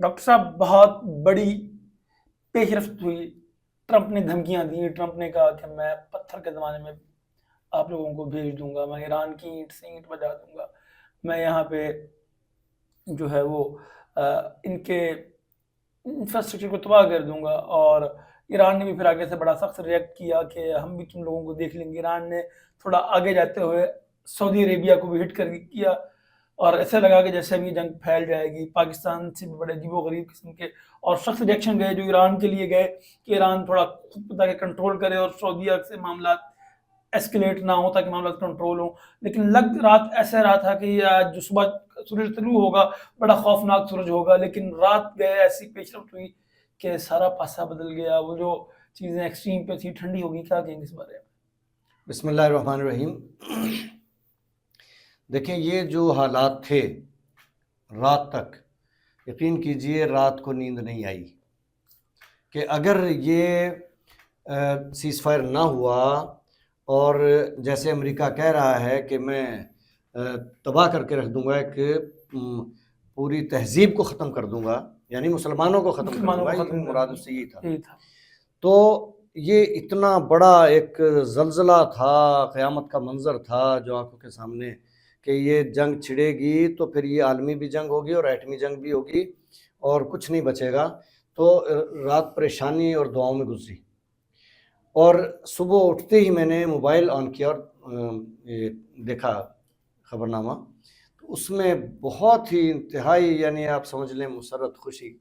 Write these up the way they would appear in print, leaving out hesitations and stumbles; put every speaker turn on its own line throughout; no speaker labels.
Doctor صاحب بہت بڑی پیش رفت ہوئی. ٹرمپ نے دھمکیاں دی. ٹرمپ نے کہا کہ میں پتھر کے زمانے میں آپ لوگوں کو بھیج دوں گا, میں ایران کی اینٹ سے اینٹ بجا دوں گا, میں یہاں پہ جو ہے وہ ان کے انفراسٹرکچر کو تباہ کر دوں گا. اور ایران نے بھی پھر آگے سے بڑا سخت ریئیکٹ کیا کہ ہم بھی تم لوگوں کو دیکھ لیں گے. ایران نے تھوڑا آگے جاتے ہوئے سعودی عربیہ کو بھی ہٹ کر کیا, اور ایسا لگا کہ جیسے اب یہ جنگ پھیل جائے گی. پاکستان سے بھی بڑے عجیب و غریب قسم کے اور سخت ریئیکشن گئے جو ایران کے لیے گئے کہ ایران تھوڑا خود پتہ کہ کنٹرول کرے اور سعودیہ سے معاملات ایسکلیٹ نہ ہو تاکہ معاملات کنٹرول ہوں. لیکن رات ایسا رہا تھا کہ یہ آج جو صبح سورج طلوع ہوگا بڑا خوفناک سورج ہوگا, لیکن رات گئے ایسی پیش رفت ہوئی کہ سارا پاسا بدل گیا. وہ جو چیزیں ایکسٹریم پہ تھی ٹھنڈی ہوگی. کیا کہیں گے اس بارے میں؟
بسم اللہ الرحمن الرحیم. دیکھیں یہ جو حالات تھے رات تک, یقین کیجئے رات کو نیند نہیں آئی کہ اگر یہ سیز فائر نہ ہوا اور جیسے امریکہ کہہ رہا ہے کہ میں تباہ کر کے رکھ دوں گا, ایک پوری تہذیب کو ختم کر دوں گا, یعنی مسلمانوں کو ختم کر دوں گا, یہ مراد اس سے یہی تھا. تو یہ اتنا بڑا ایک زلزلہ تھا, قیامت کا منظر تھا جو آنکھوں کے سامنے کہ یہ جنگ چھڑے گی تو پھر یہ عالمی بھی جنگ ہوگی اور ایٹمی جنگ بھی ہوگی اور کچھ نہیں بچے گا. تو رات پریشانی اور دعاؤں میں گزری, اور صبح اٹھتے ہی میں نے موبائل آن کیا اور دیکھا خبرنامہ, تو اس میں بہت ہی انتہائی یعنی آپ سمجھ لیں مسرت خوشی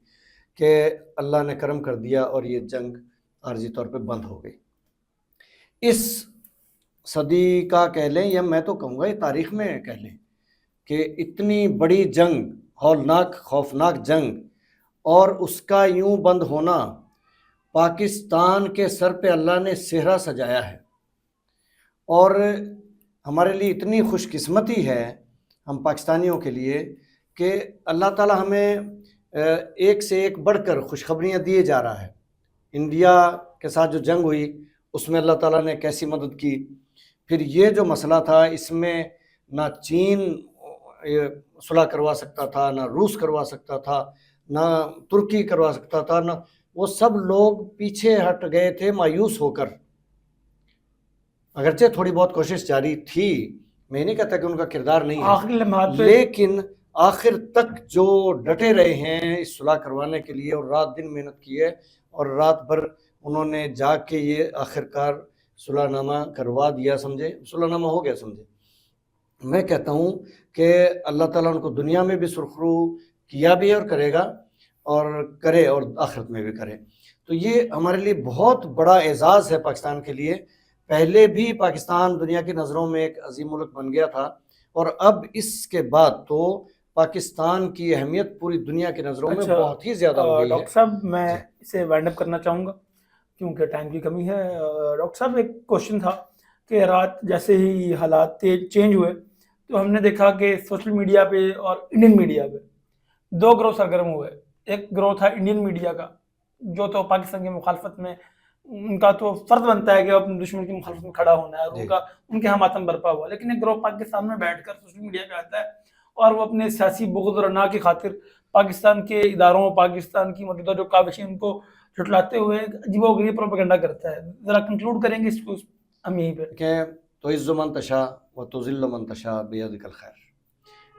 کہ اللہ نے کرم کر دیا اور یہ جنگ عارضی طور پہ بند ہو گئی. اس صدی کا کہہ لیں یا میں تو کہوں گا یہ تاریخ میں کہہ لیں کہ اتنی بڑی جنگ, ہولناک خوفناک جنگ, اور اس کا یوں بند ہونا, پاکستان کے سر پہ اللہ نے سہرا سجایا ہے. اور ہمارے لیے اتنی خوش قسمتی ہے ہم پاکستانیوں کے لیے کہ اللہ تعالی ہمیں ایک سے ایک بڑھ کر خوشخبریاں دیے جا رہا ہے. انڈیا کے ساتھ جو جنگ ہوئی اس میں اللہ تعالیٰ نے کیسی مدد کی. پھر یہ جو مسئلہ تھا اس میں نہ چین صلح کروا سکتا تھا, نہ روس کروا سکتا تھا, نہ ترکی کروا سکتا تھا, نہ وہ سب لوگ پیچھے ہٹ گئے تھے مایوس ہو کر. اگرچہ تھوڑی بہت کوشش جاری تھی, میں نہیں کہتا کہ ان کا کردار نہیں ہے, لیکن آخر تک جو ڈٹے رہے ہیں اس صلح کروانے کے لیے اور رات دن محنت کی ہے اور رات بھر انہوں نے جا کے یہ آخرکار صلح نامہ کروا دیا, سمجھے, صلح نامہ ہو گیا سمجھے. میں کہتا ہوں کہ اللہ تعالیٰ ان کو دنیا میں بھی سرخرو کیا بھی اور کرے گا, اور کرے اور آخرت میں بھی کرے. تو یہ ہمارے لیے بہت بڑا اعزاز ہے پاکستان کے لیے. پہلے بھی پاکستان دنیا کی نظروں میں ایک عظیم ملک بن گیا تھا, اور اب اس کے بعد تو پاکستان کی اہمیت پوری دنیا کی نظروں میں بہت ہی زیادہ ہو گئی ہے.
ڈاکٹر صاحب میں اسے وائنڈ اپ کرنا چاہوں گا کیونکہ ٹائم کی کمی ہے. ڈاکٹر صاحب ایک کوشچن تھا کہ رات جیسے ہی حالات چینج ہوئے تو ہم نے دیکھا کہ سوشل میڈیا پہ اور انڈین میڈیا پہ دو گروہ سرگرم ہوئے. ایک گروہ تھا انڈین میڈیا کا جو تو پاکستان کی مخالفت میں ان کا تو فرض بنتا ہے کہ اپنے دشمن کی مخالفت میں کھڑا ہونا ہے, اور ان کے ہاں ماتم برپا ہوا. لیکن ایک گروہ پاکستان میں بیٹھ کر سوشل میڈیا پہ آتا ہے اور وہ اپنے سیاسی بغض اور انا کی خاطر پاکستان کے اداروں, پاکستان کی موجودہ جو کاوشیں ان کو جھٹلاتے ہوئے عجیب و غریب پروپیگنڈا کرتا ہے. ذرا کنکلوڈ کریں گے اس کو ہم یہیں پہ
کہ تعز من تشاء و تذل من تشاء بیدک الخیر.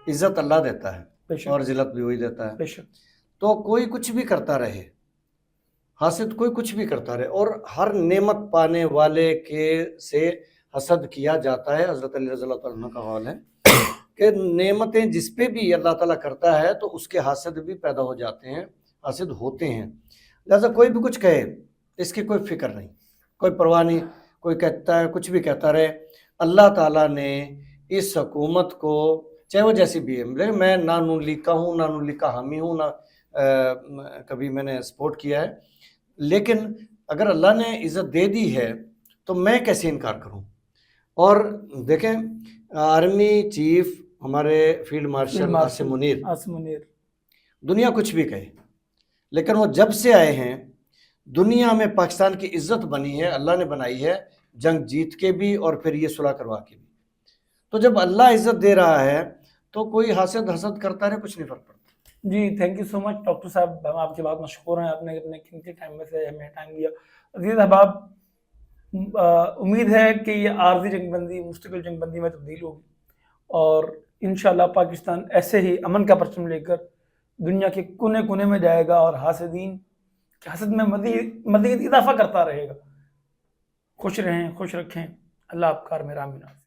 عزت اللہ دیتا ہے اور ذلت بھی وہی دیتا ہے. تو کوئی کچھ بھی کرتا رہے, حاسد کوئی کچھ بھی کرتا رہے, اور ہر نعمت پانے والے کے سے حسد کیا جاتا ہے. حضرت علی رضی اللہ عنہ کا قول ہے کہ نعمتیں جس پہ بھی اللہ تعالیٰ کرتا ہے تو اس کے حاسد بھی پیدا ہو جاتے ہیں, حاسد ہوتے ہیں. لہذا کوئی بھی کچھ کہے اس کی کوئی فکر نہیں, کوئی پرواہ نہیں, کوئی کہتا ہے کچھ بھی کہتا رہے. اللہ تعالیٰ نے اس حکومت کو چاہے وہ جیسی بھی ہے, میں نہ نون لیگ کا ہوں, نہ نون لیگ کا حامی ہوں, نہ کبھی میں نے سپورٹ کیا ہے, لیکن اگر اللہ نے عزت دے دی ہے تو میں کیسے انکار کروں. اور دیکھیں آرمی چیف ہمارے فیلڈ مارشل عاصم منیر, دنیا کچھ بھی کہے لیکن وہ جب سے آئے ہیں دنیا میں پاکستان کی عزت بنی ہے, اللہ نے بنائی ہے, جنگ جیت کے بھی اور پھر یہ صلح کروا کے بھی. تو جب اللہ عزت دے رہا ہے تو کوئی حاسد حسد کرتا رہے, کچھ نہیں فرق پڑتا.
جی thank you so much doctor صاحب، ہم آپ کی بات مشکور ہیں، آپ نے اپنے قیمتی ٹائم میں سے ہمیں ٹائم دیا. عزیز احباب، امید ہے کہ یہ عارضی جنگ بندی مستقل جنگ بندی میں تبدیل ہوگی، اور انشاءاللہ پاکستان ایسے ہی امن کا پرچم لے کر دنیا کے کونے کونے میں جائے گا، اور حاسدین کے حسد میں مزید اضافہ کرتا رہے گا. خوش رہیں، خوش رکھیں. اللہ آپ کار میں رام ناز.